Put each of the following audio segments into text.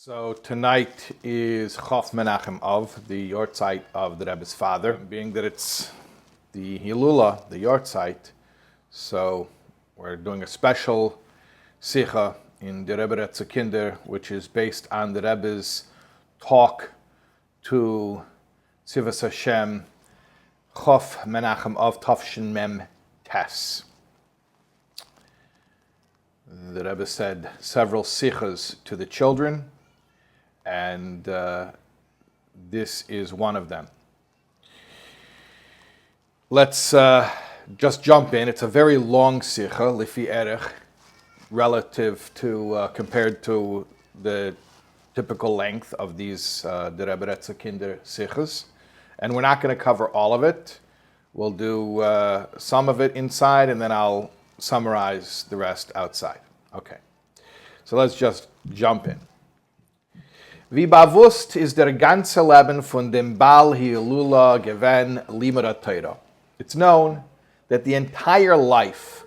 So tonight is Chof Menachem Av, the yahrzeit of the Rebbe's father. Being that it's the Hilula, the yahrzeit, so we're doing a special sicha in the Rebbe Redt Kinder, which is based on the Rebbe's talk to Tzivas Hashem, Chof Menachem Av Tafshin Mem Tes. The Rebbe said several sichas to the children, and this is one of them. Let's just jump in. It's a very long sicha, lifi erech, relative to, compared to the typical length of these the Rebbe Redt Kinder sichas. And we're not going to cover all of it. We'll do some of it inside, and then I'll summarize the rest outside. Okay, so let's just jump in. Wie bewusst ist der ganze Leben von dem Baal Hilula gewen Limudat Torah. It's known that the entire life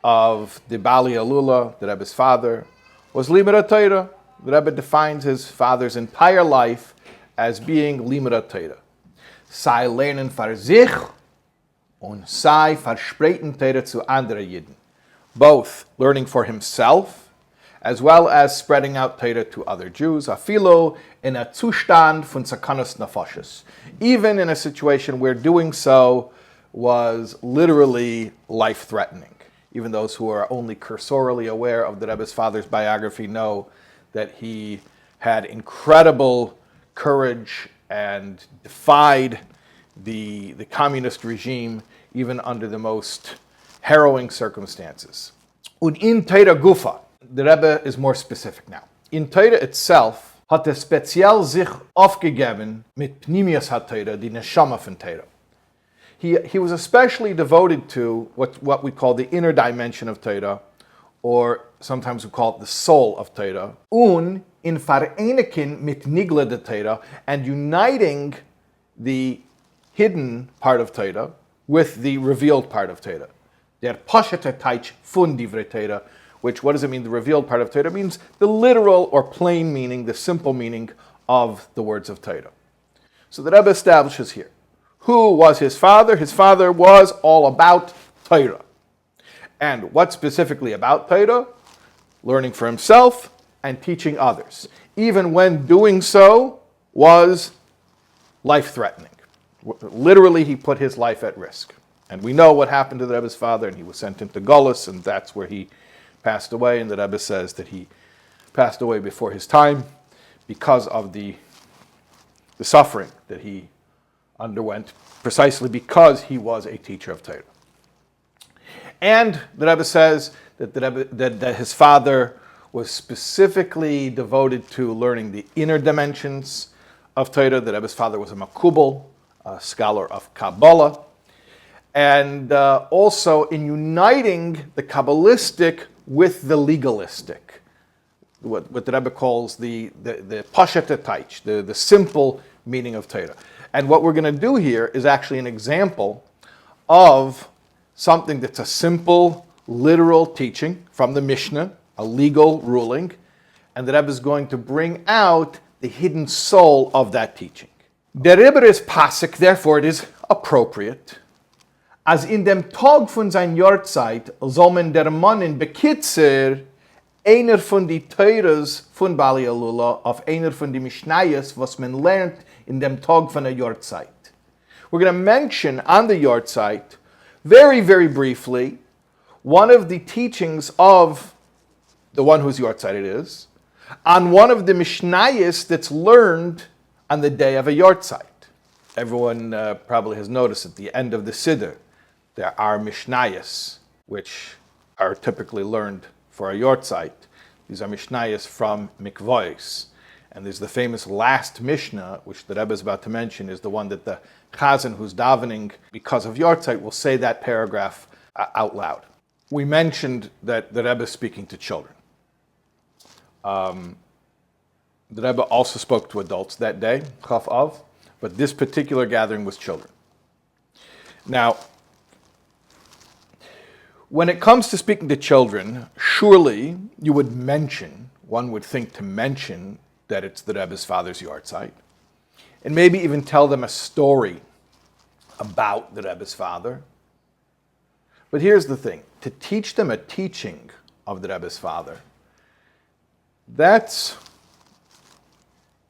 of the Baal Hilula, the Rebbe's father, was Limudat Torah. The Rebbe defines his father's entire life as being Limudat Torah. Sei lernen für sich und sei verspreiten Torah zu anderen Jiden. Both learning for himself as well as spreading out Torah to other Jews, afilo in a Zustand von Sakanos Nefashos, even in a situation where doing so was literally life-threatening. Even those who are only cursorily aware of the Rebbe's father's biography know that he had incredible courage and defied the communist regime even under the most harrowing circumstances. Und in Torah Gufa, the Rebbe is more specific now. In Torah itself hat speziell sich aufgegeben mit Pnimius HaTorah, die Neshama von Torah. He was especially devoted to what we call the inner dimension of Torah, or sometimes we call it the soul of Torah. Und in Vereinigen mit Nigle de Torah, and uniting the hidden part of Torah with the revealed part of Torah. Der Poshete Teich von Divrei Torah, which, what does it mean? The revealed part of Torah means the literal or plain meaning, the simple meaning of the words of Torah. So the Rebbe establishes here, who was his father? His father was all about Torah. And what specifically about Torah? Learning for himself and teaching others, even when doing so was life-threatening. Literally, he put his life at risk. And we know what happened to the Rebbe's father, and he was sent into Golus, and that's where he passed away. And the Rebbe says that he passed away before his time because of the suffering that he underwent, precisely because he was a teacher of Torah. And the Rebbe says that that his father was specifically devoted to learning the inner dimensions of Torah. The Rebbe's father was a makubal, a scholar of Kabbalah, and also in uniting the Kabbalistic with the legalistic, what the Rebbe calls the Pashet Taich, the simple meaning of Torah. And what we're going to do here is actually an example of something that's a simple, literal teaching from the Mishnah, a legal ruling, and the Rebbe is going to bring out the hidden soul of that teaching. Der Rebbe is pasik, therefore it is appropriate, as in dem Tag von sein Yahrzeit soll man der Mann in Bekitzer einer von die Teures von Baal Hilula auf einer von die Mishnayos, was man lernt in dem Tag von der Yahrzeit. We're going to mention on the Yahrzeit, very, very briefly, one of the teachings of the one whose Yahrzeit it is, on one of the Mishnayos that's learned on the day of a Yahrzeit. Everyone probably has noticed at the end of the Siddur, there are Mishnayos, which are typically learned for a Yahrzeit. These are Mishnayos from Mikvois. And there's the famous last Mishnah, which the Rebbe is about to mention, is the one that the Chazan who's davening because of Yahrzeit will say that paragraph out loud. We mentioned that the Rebbe is speaking to children. The Rebbe also spoke to adults that day, Chaf Av, but this particular gathering was children. Now, when it comes to speaking to children, surely you would mention, one would think to mention that it's the Rebbe's father's yahrzeit, and maybe even tell them a story about the Rebbe's father. But here's the thing, to teach them a teaching of the Rebbe's father, that's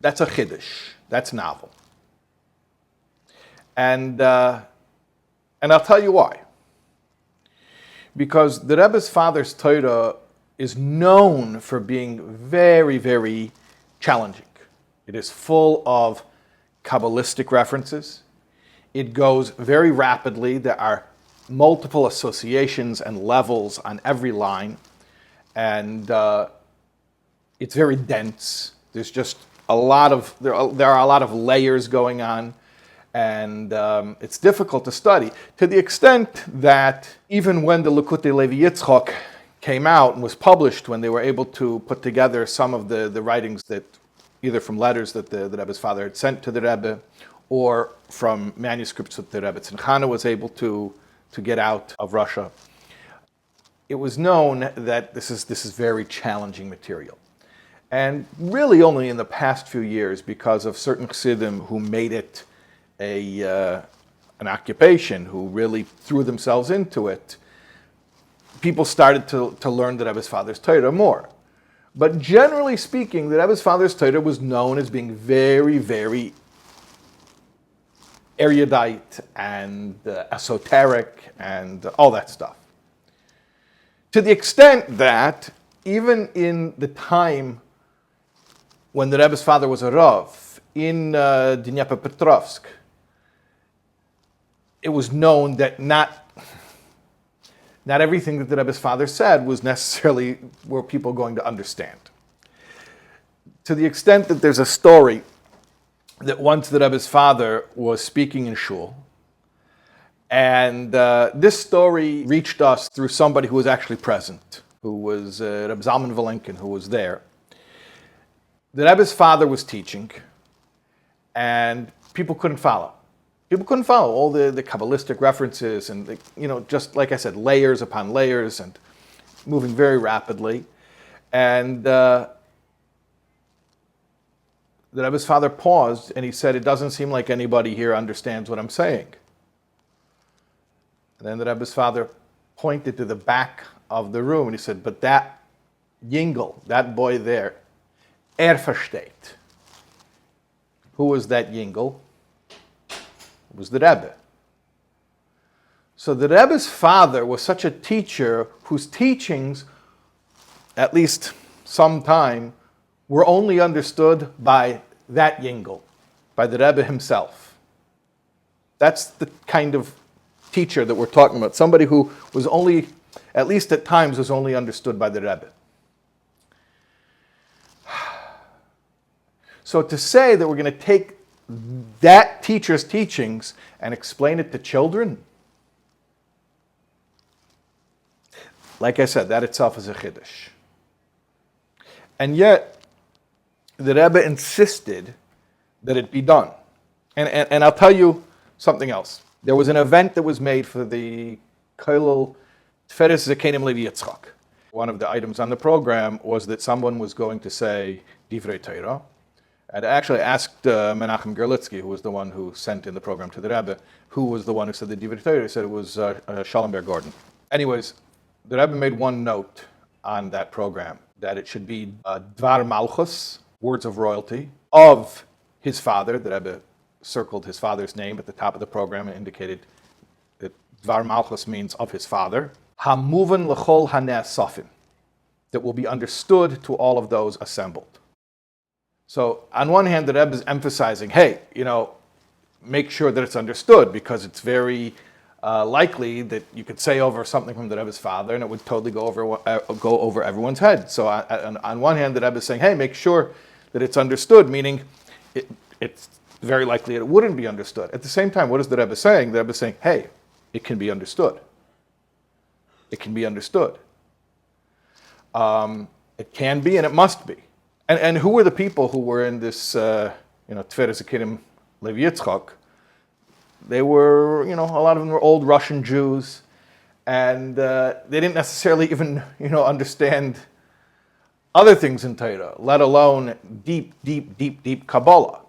a chiddush, that's novel. And I'll tell you why. Because the Rebbe's father's Torah is known for being very, very challenging. It is full of Kabbalistic references. It goes very rapidly. There are multiple associations and levels on every line. And it's very dense. There's just there are a lot of layers going on. And it's difficult to study, to the extent that even when the Likutei Levi Yitzchok came out and was published, when they were able to put together some of the writings that, either from letters that the Rebbe's father had sent to the Rebbe, or from manuscripts that the Rebbe Tzimchana was able to get out of Russia, it was known that this is very challenging material. And really only in the past few years, because of certain Chassidim who made it an occupation, who really threw themselves into it, people started to learn the Rebbe's father's Torah more. But generally speaking, the Rebbe's father's Torah was known as being very, very erudite and esoteric and all that stuff. To the extent that even in the time when the Rebbe's father was a Rav in Dnepropetrovsk, it was known that not everything that the Rebbe's father said was necessarily were people going to understand. To the extent that there's a story that once the Rebbe's father was speaking in shul, and this story reached us through somebody who was actually present, who was Reb Zalman Valenkin, who was there. The Rebbe's father was teaching, and people couldn't follow. People couldn't follow all the Kabbalistic references and, just like I said, layers upon layers and moving very rapidly. And the Rebbe's father paused and he said, "It doesn't seem like anybody here understands what I'm saying." And then the Rebbe's father pointed to the back of the room and he said, "But that Yingel, that boy there, versteht." Who was that Yingel? It was the Rebbe. So the Rebbe's father was such a teacher whose teachings, at least sometime, were only understood by that Yingel, by the Rebbe himself. That's the kind of teacher that we're talking about. Somebody who was only, at least at times, was only understood by the Rebbe. So to say that we're going to take that teacher's teachings and explain it to children, like I said, that itself is a chiddush. And yet, the Rebbe insisted that it be done. And I'll tell you something else. There was an event that was made for the Kollel Tferes Zakenim Levi Yitzchak. One of the items on the program was that someone was going to say Divrei Torah. And I actually asked Menachem Gerlitzky, who was the one who sent in the program to the Rebbe, who was the one who said the Divrei Torah. He said it was Schallenberg Gordon. Anyways, the Rebbe made one note on that program, that it should be Dvar Malchus, words of royalty, of his father. The Rebbe circled his father's name at the top of the program and indicated that Dvar Malchus means of his father. Hamuvan l'chol hane'asafim, that will be understood to all of those assembled. So on one hand, the Rebbe is emphasizing, hey, make sure that it's understood, because it's very likely that you could say over something from the Rebbe's father and it would totally go over everyone's head. So on one hand, the Rebbe is saying, hey, make sure that it's understood, meaning it's very likely it wouldn't be understood. At the same time, what is the Rebbe saying? The Rebbe is saying, hey, it can be understood. It can be understood. It can be and it must be. And who were the people who were in this, Tferes Zakenim Levi Yitzchak? They were, a lot of them were old Russian Jews, and they didn't necessarily even, understand other things in Torah, let alone deep Kabbalah.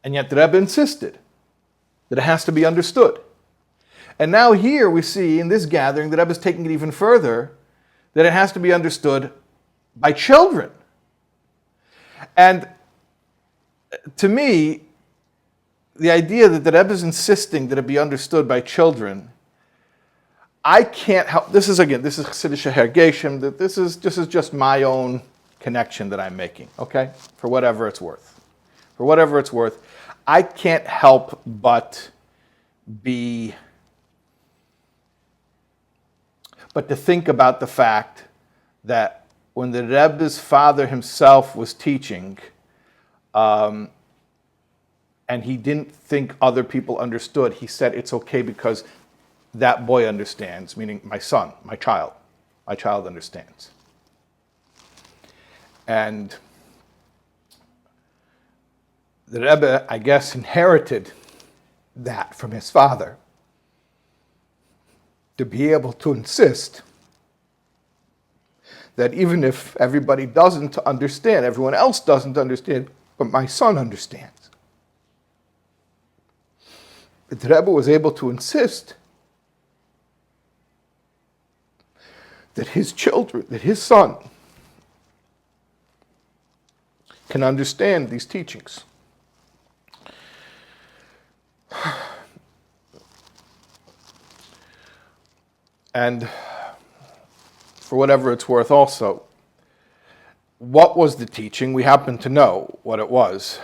And yet the Rebbe insisted that it has to be understood. And now here we see in this gathering, the Rebbe is taking it even further, that it has to be understood by children. And to me, the idea that the Rebbe is insisting that it be understood by children, I can't help. This is Chassidish Hergeshim. That this is just my own connection that I'm making. Okay, for whatever it's worth. For whatever it's worth, I can't help but to think about the fact that when the Rebbe's father himself was teaching, and he didn't think other people understood, he said it's okay because that boy understands, meaning my son, my child understands. And the Rebbe, I guess, inherited that from his father, to be able to insist that even if everybody doesn't understand, everyone else doesn't understand, but my son understands. But the Rebbe was able to insist that his children, that his son, can understand these teachings. And for whatever it's worth also, what was the teaching? We happen to know what it was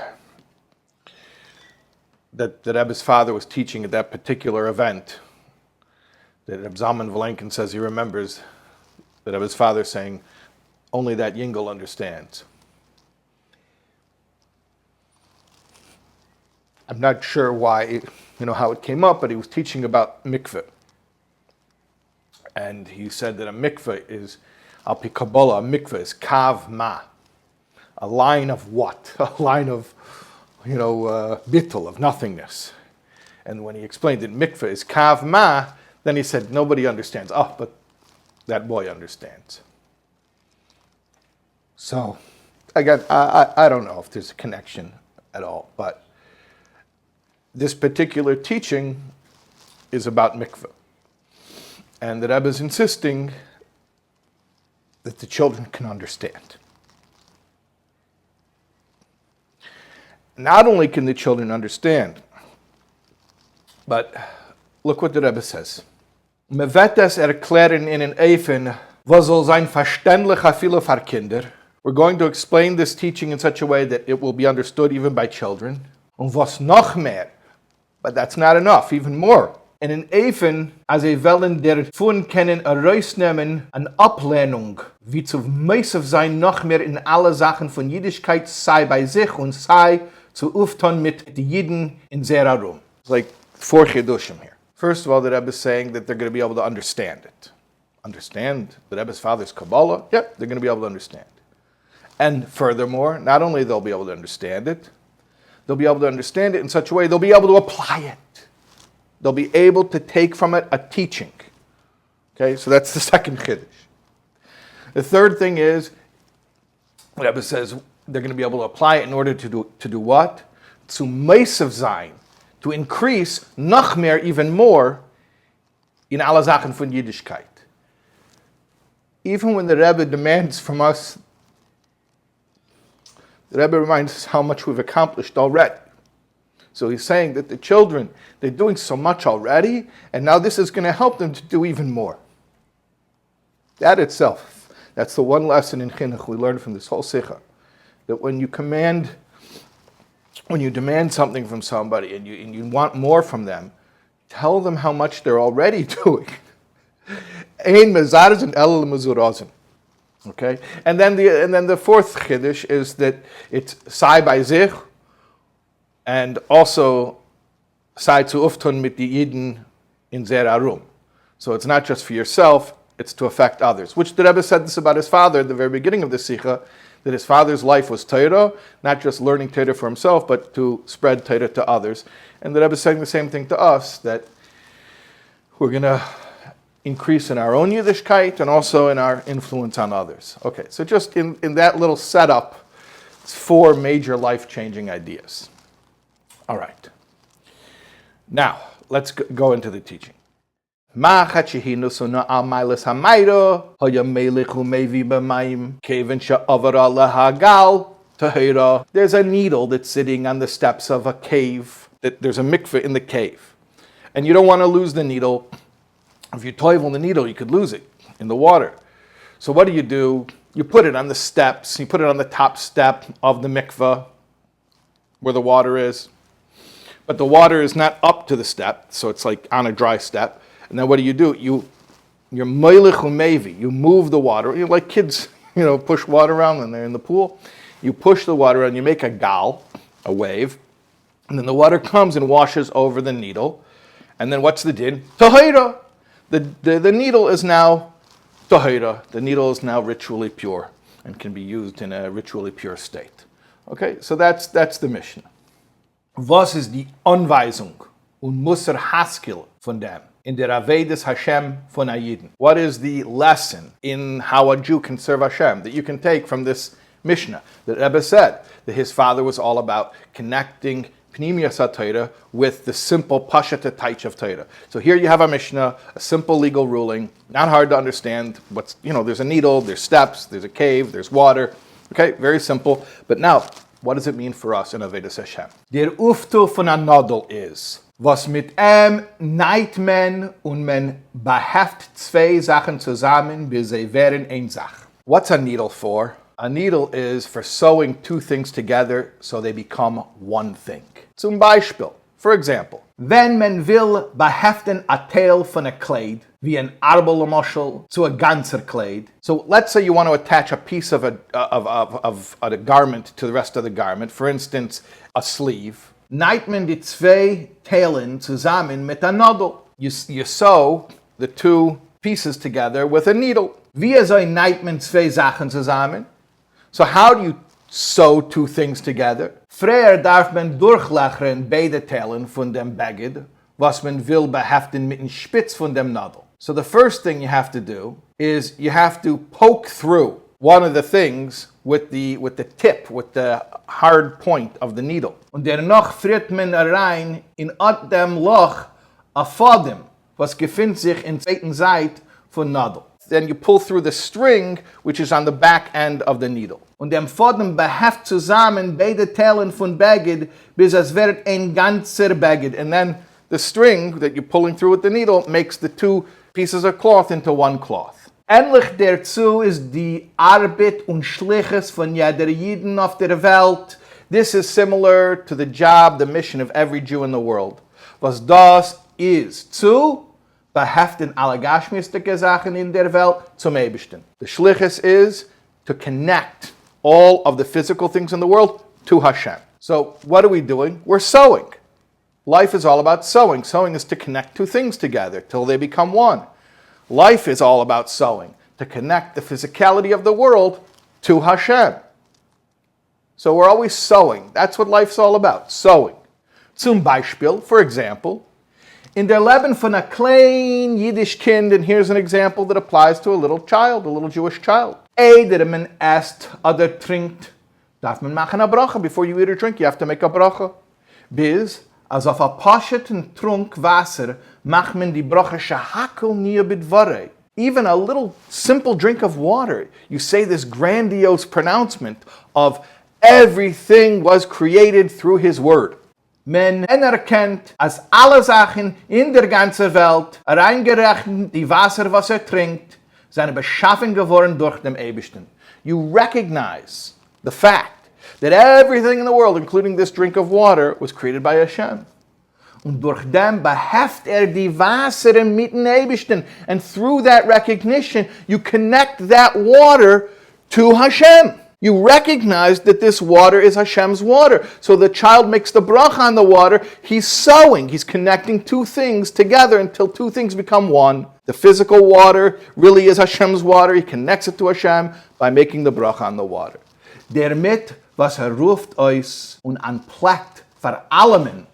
that Rebbe's father was teaching at that particular event. That Reb Zalman Valenkin says he remembers that Rebbe's father saying, only that Yingel understands. I'm not sure why, how it came up, but he was teaching about mikveh. And he said that a mikveh is, al pi Kabbalah, a mikveh is kav ma. A line of what? A line of, bittul, of nothingness. And when he explained that mikveh is kav ma, then he said, nobody understands. Oh, but that boy understands. So, again, I don't know if there's a connection at all, but this particular teaching is about mikveh. And the Rebbe is insisting that the children can understand. Not only can the children understand, but look what the Rebbe says. Me wird es erklären in en Eifen, was soll sein verständlich a viele für Kinder. We're going to explain this teaching in such a way that it will be understood even by children. Und was noch mehr, but that's not enough, even more. In en Eifen, als wollen der Fun kennen herausnehmen an Ablehnung, wie zu meisef sein noch mehr in alle Sachen von Jiddischkeit, sei bei sich und sei zu ufton mit die Jiden in Zerarum. It's like 4 Chidushim here. First of all, the Rebbe is saying that they're going to be able to understand it. Understand the Rebbe's father's Kabbalah? Yep, they're going to be able to understand. And furthermore, not only they'll be able to understand it, they'll be able to understand it in such a way they'll be able to apply it. They'll be able to take from it a teaching. Okay, so that's the second Chiddush. The third thing is, the Rebbe says they're going to be able to apply it in order to do what? Zu meisav sein, to increase noch mehr, even more, in alle Sachen von Yiddishkeit. Even when the Rebbe demands from us, the Rebbe reminds us how much we've accomplished already. So he's saying that the children, they're doing so much already, and now this is going to help them to do even more. That itself, that's the one lesson in Chinuch we learned from this whole Sikha, that when you demand something from somebody and you want more from them, tell them how much they're already doing. Ein mezarzin el mezurazin. Okay, and then the fourth chiddush is that it's sai bei sich, and also sai zu uftun mit die Yidden in Zerarum. So it's not just for yourself; it's to affect others. Which the Rebbe said this about his father at the very beginning of the Sikha, that his father's life was Torah, not just learning Torah for himself, but to spread Torah to others. And the Rebbe is saying the same thing to us, that we're going to increase in our own Yiddishkeit and also in our influence on others. Okay, so just in that little setup, it's 4 major life-changing ideas. All right. Now, let's go into the teaching. There's a needle that's sitting on the steps of a cave. There's a mikveh in the cave. And you don't want to lose the needle. If you toivel the needle, you could lose it in the water. So what do? You put it on the steps. You put it on the top step of the mikveh where the water is. But the water is not up to the step, so it's like on a dry step. And then what do? You're meilech umevi. You move the water. You're like kids, push water around when they're in the pool. You push the water around, you make a gal, a wave, and then the water comes and washes over the needle. And then what's the din? Tahira. The needle is now tahira. The needle is now ritually pure and can be used in a ritually pure state. Okay, so that's the mishnah. Was ist die Anweisung und Musser Haskell von dem in der Avedes Hashem von Ayiden? What is the lesson in how a Jew can serve Hashem that you can take from this mishnah? That Rebbe said that his father was all about connecting Pnimiyas HaTorah with the simple Pashat Taich of Torah. So here you have a mishnah, a simple legal ruling, not hard to understand. There's a needle, there's steps, there's a cave, there's water. Okay, very simple. But now, what does it mean for us in Avedas Hashem? Der Uftu von a Nodel is, was mit neid men und men beheft 2 Sachen zusammen, bis sie werden eine Sache. What's a needle for? A needle is for sewing 2 things together so they become one thing. Zum Beispiel, for example, wenn men will beheften a Teil von a Kleid, wie ein Arbel zu a ganzer Kleid. So let's say you want to attach a piece of a garment to the rest of the garment, for instance, a sleeve. Neid men die 2 Teilen zusammen mit a Nadel. You sew the 2 pieces together with a needle. Wie soll neid men 2 Sachen zusammen? So how do you sew 2 things together? Früher darf man durchlechern beide Teilen von dem Beged, was man will beheften mit dem Spitz von dem Nadel. So the first thing you have to do is you have to poke through one of the things with the tip, with the hard point of the needle. Und dennoch friert man rein in dem Loch a Faden, was gefindt sich in zweiten Seite von Nadel. Then you pull through the string, which is on the back end of the needle. Und dem Faden beheft zusammen beide Teilen von Beged, bis es wird ein ganzer Beged. And then the string that you're pulling through with the needle makes the 2 pieces of cloth into one cloth. Ähnlich dazu ist die Arbeit und Schliches von jeder Jiden auf der Welt. This is similar to the job, the mission of every Jew in the world. Was das ist, zu beheften alle gashmistische Sachen in der Welt zum Eibishten. The Schliches is to connect all of the physical things in the world to Hashem. So what are we doing? We're sewing. Life is all about sewing. Sewing is to connect 2 things together till they become one. Life is all about sewing, to connect the physicality of the world to Hashem. So we're always sewing. That's what life's all about, sewing. Zum Beispiel, for example, in der Leben von a klein Yiddish kind, and here's an example that applies to a little child, a little Jewish child. Der man esst oder trinkt, darf man machen a bracha. Before you eat or drink, you have to make a bracha. Bis, als auf a pascheten Trunk Wasser, macht man die bracha shahakel nia bidvarei. Even a little simple drink of water, you say this grandiose pronouncement of everything was created through his word. Men erkennt, als alle Sachen in der ganzen Welt, reingerechnet die Wasser, was trinkt, seine beschaffen geworden durch dem Eibishten. You recognize the fact that everything in the world, including this drink of water, was created by Hashem. Und durch dem beheft die Wasser mit dem Eibishten. And through that recognition, you connect that water to Hashem. You recognize that this water is Hashem's water. So the child makes the bracha on the water. He's sewing. He's connecting 2 things together until 2 things become one. The physical water really is Hashem's water. He connects it to Hashem by making the bracha on the water. Damit, was ruft euch und anpleckt vor allem,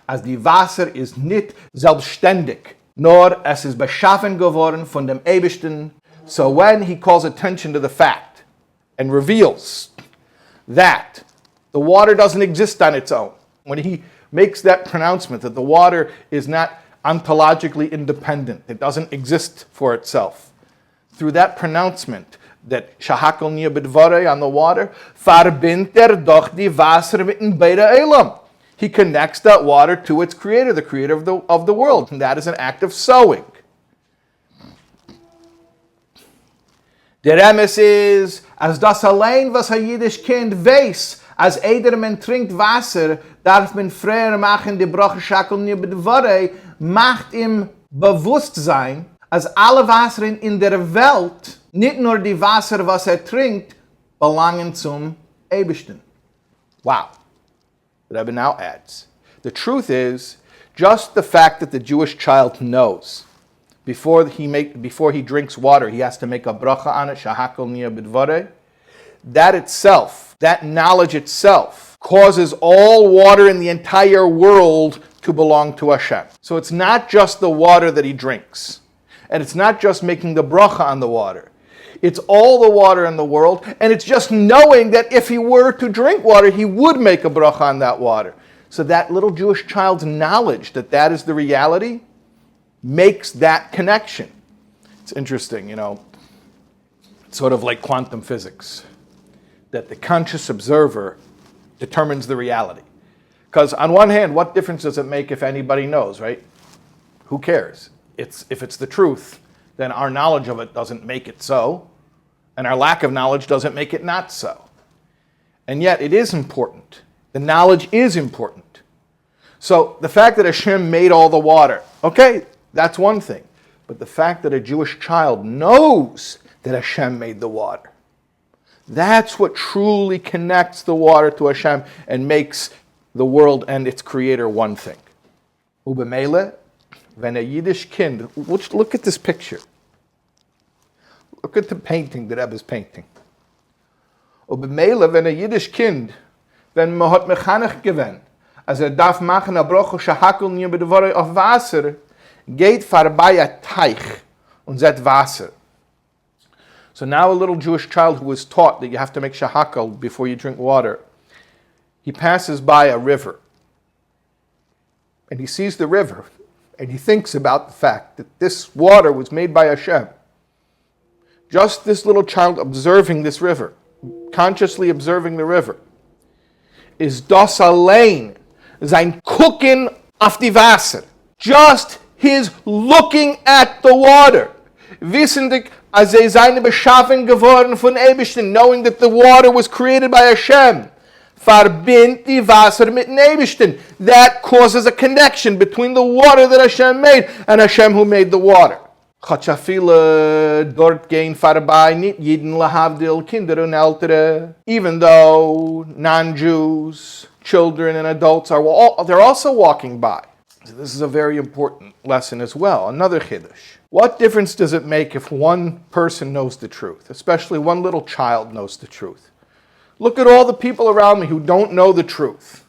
als die Wasser ist nicht selbstständig, Nor es ist beschaffen geworden von dem Eibishten. So when he calls attention to the fact and reveals that the water doesn't exist on its own, when he makes that pronouncement that the water is not ontologically independent, it doesn't exist for itself, through that pronouncement that shahakol nia b'dvarei on the water, verbindt doch die Wasser mitten beide Elam. He connects that water to its creator, the creator of the world, and that is an act of sowing. Der Emes is, as das allein was a Yiddish kind weiß, als eider men trinkt Wasser, darf men freier machen die Brache shakol nia b'dvarei, macht ihm Bewusstsein, als alle Wasser in der Welt, nicht nur die Wasser, was trinkt, belangen zum Eibishten. Wow. The Rebbe now adds, the truth is, just the fact that the Jewish child knows, before he drinks water, he has to make a bracha on it, shahakol nia b'dvarei, that itself, that knowledge itself, causes all water in the entire world to belong to Hashem. So it's not just the water that he drinks, and it's not just making the bracha on the water. It's all the water in the world, and it's just knowing that if he were to drink water, he would make a bracha on that water. So that little Jewish child's knowledge that that is the reality makes that connection. It's interesting, it's sort of like quantum physics, that the conscious observer determines the reality. Because on one hand, what difference does it make if anybody knows, right? Who cares? If it's the truth, then our knowledge of it doesn't make it so, and our lack of knowledge doesn't make it not so. And yet it is important. The knowledge is important. So the fact that Hashem made all the water, okay, that's one thing. But the fact that a Jewish child knows that Hashem made the water, that's what truly connects the water to Hashem and makes the world and its creator one thing. Ubemele, when a Yiddish kind, look at this picture. Look at the painting that Rebbe is painting. Ubemele, when a Yiddish kind, wenn man hat mechanech gewen, als darf machen a brocho shahakol nia b'dvarei auf Wasser, geht vorbei a Teich und zet Wasser. So now a little Jewish child who was taught that you have to make shahakol before you drink water, he passes by a river. And he sees the river, and he thinks about the fact that this water was made by Hashem. Just this little child observing this river, consciously observing the river, is das allein sein Gucken auf die Wasser. Just his looking at the water. Wissendig, als seine beschaffen geworden von Eibishten, knowing that the water was created by Hashem. Verbindt die Wasser mit Eibishten. That causes a connection between the water that Hashem made and Hashem who made the water. Dort gehen vorbei nicht jeden lahavdil Kinder und Ältere. Even though non-Jews, children and adults they're also walking by. So this is a very important lesson as well. Another chiddush. What difference does it make if one person knows the truth, especially one little child knows the truth? Look at all the people around me who don't know the truth.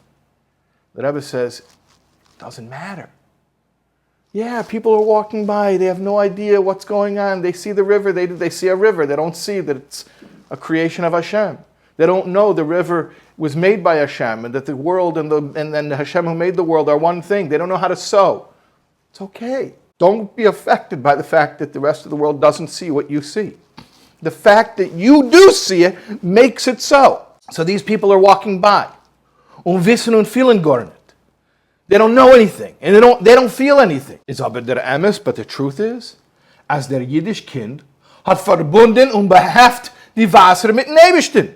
The Rebbe says, it doesn't matter. Yeah, people are walking by. They have no idea what's going on. They see the river. They see a river. They don't see that it's a creation of Hashem. They don't know the river was made by Hashem and that the world and then the Hashem who made the world are one thing. They don't know how to sow. It's okay. Don't be affected by the fact that the rest of the world doesn't see what you see. The fact that you do see it makes it so. So these people are walking by. Wissen und fühlen gar nicht. They don't know anything, and they don't feel anything. It's aber der Emes, but the truth is, as der Yiddish kind hat verbunden und beheft die Wasser mit Eibishten.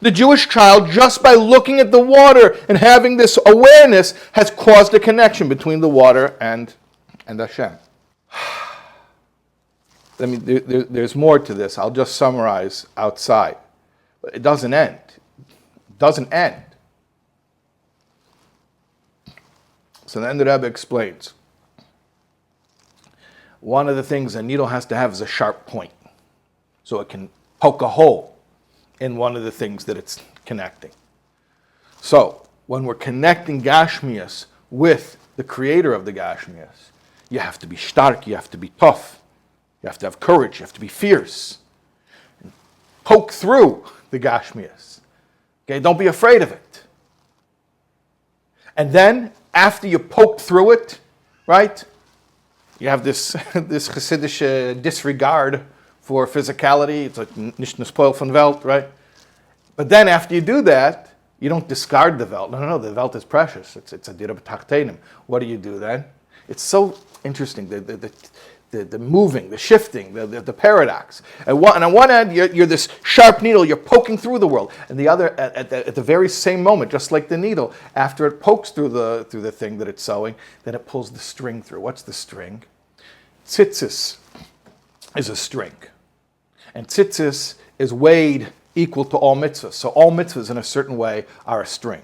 The Jewish child, just by looking at the water and having this awareness, has caused a connection between the water and Hashem. There's more to this. I'll just summarize outside. But it doesn't end. It doesn't end. So then the Rebbe explains. One of the things a needle has to have is a sharp point, so it can poke a hole in one of the things that it's connecting. So when we're connecting Gashmias with the creator of the Gashmias, You have to be stark, you have to be tough, you have to have courage, you have to be fierce. Poke through the Gashmias. Okay, don't be afraid of it. And then, after you poke through it, right, you have this Hasidic disregard for physicality. It's like nicht spoil von Welt, right? But then after you do that, you don't discard the Welt. No, the Welt is precious. It's a dira b'tachtenim. What do you do then? It's so interesting, the moving, the shifting, the paradox. On one end, you're this sharp needle, you're poking through the world. And the other, at the very same moment, just like the needle, after it pokes through the thing that it's sewing, then it pulls the string through. What's the string? Tzitzis is a string. And tzitzis is weighed equal to all mitzvahs. So all mitzvahs in a certain way are a string.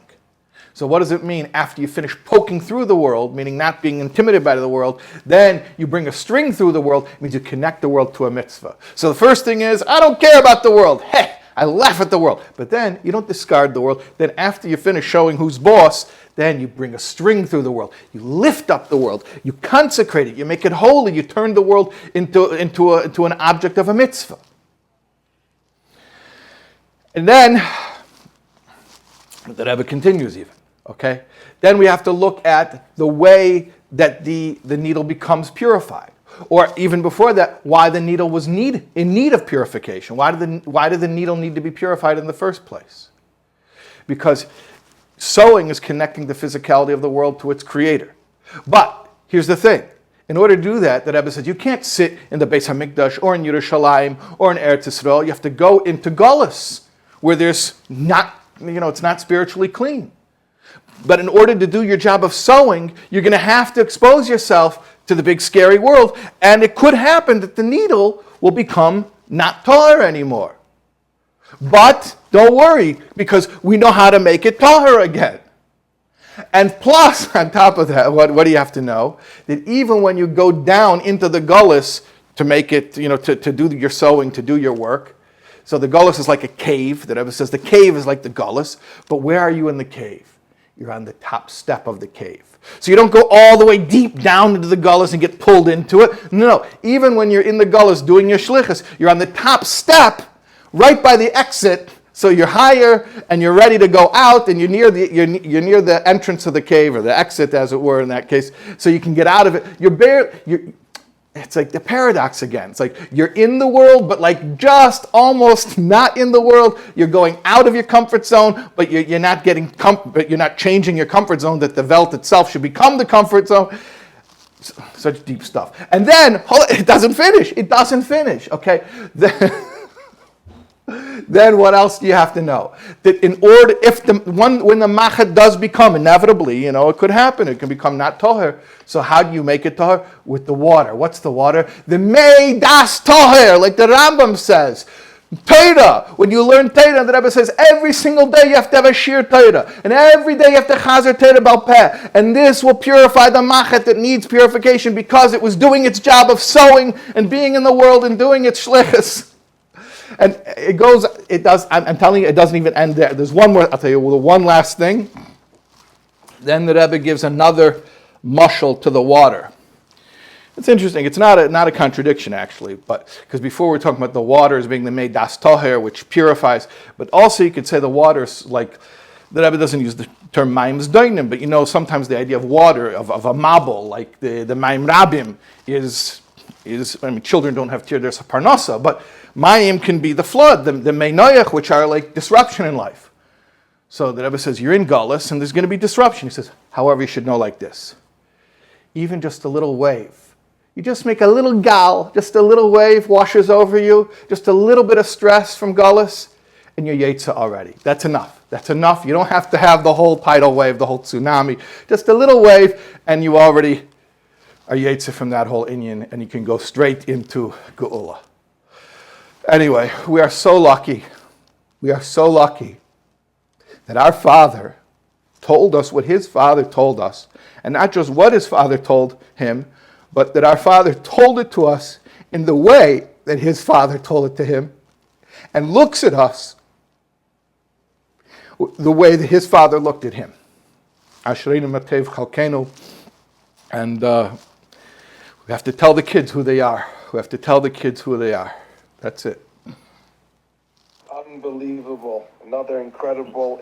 So what does it mean after you finish poking through the world, meaning not being intimidated by the world, then you bring a string through the world, it means you connect the world to a mitzvah. So the first thing is, I don't care about the world. Hey, I laugh at the world. But then you don't discard the world. Then after you finish showing who's boss, then you bring a string through the world. You lift up the world. You consecrate it. You make it holy. You turn the world into an object of a mitzvah. And then, the Rebbe continues even. Okay? Then we have to look at the way that the needle becomes purified. Or even before that, why the needle was in need of purification. Why did the needle need to be purified in the first place? Because sewing is connecting the physicality of the world to its creator. But here's the thing. In order to do that, the Rebbe says, you can't sit in the Beis HaMikdash or in Yerushalayim or in Eretz Yisrael. You have to go into Galus, where there's not, it's not spiritually clean. But in order to do your job of sewing, you're going to have to expose yourself to the big scary world. And it could happen that the needle will become not tahor anymore. But don't worry, because we know how to make it tahor again. And plus, on top of that, what do you have to know? That even when you go down into the gullus to make it, to do your sewing, to do your work, so the gullus is like a cave. The Rebbe says the cave is like the gullus. But where are you in the cave? You're on the top step of the cave. So you don't go all the way deep down into the gullus and get pulled into it. No. Even when you're in the gullus doing your shlichus, you're on the top step, right by the exit. So you're higher and you're ready to go out, and you're near the entrance of the cave, or the exit, as it were, in that case. So you can get out of it. It's like the paradox again. It's like you're in the world, but like just almost not in the world. You're going out of your comfort zone, but you're not getting but you're not changing your comfort zone. That the Welt itself should become the comfort zone. Such deep stuff. And then it doesn't finish. It doesn't finish. Okay. Then what else do you have to know? That when the machet does become, inevitably, it could happen. It can become not toher. So how do you make it toher? With the water. What's the water? The mei das toher, like the Rambam says. Torah. When you learn Torah, the Rebbe says every single day you have to have a shir Torah, and every day you have to chazer Torah bal peh, and this will purify the machet that needs purification because it was doing its job of sewing and being in the world and doing its shlichus. And I'm telling you, it doesn't even end there. There's one more, I'll tell you, one last thing. Then the Rebbe gives another mushal to the water. It's interesting. It's not a contradiction, actually, but because before we were talking about the water as being the mei das toher, which purifies, but also you could say the water is like, the Rebbe doesn't use the term mayim zdoinim, but sometimes the idea of water, of a mabel, like the mayim rabim, is children don't have tirdas parnasa, but mayim can be the flood, the mei noach, which are like disruption in life. So the Rebbe says, you're in Galus, and there's going to be disruption. He says, however, you should know like this. Even just a little wave. You just make a little gal, just a little wave washes over you, just a little bit of stress from Galus, and you're Yetzah already. That's enough. That's enough. You don't have to have the whole tidal wave, the whole tsunami. Just a little wave, and you already are Yetzah from that whole inyan, and you can go straight into Geula. Anyway, we are so lucky. We are so lucky that our Father told us what His Father told us, and not just what His Father told Him, but that our Father told it to us in the way that His Father told it to Him, and looks at us the way that His Father looked at Him. Ashreinu matev chalkenu, and We have to tell the kids who they are. We have to tell the kids who they are. That's it. Unbelievable. Another incredible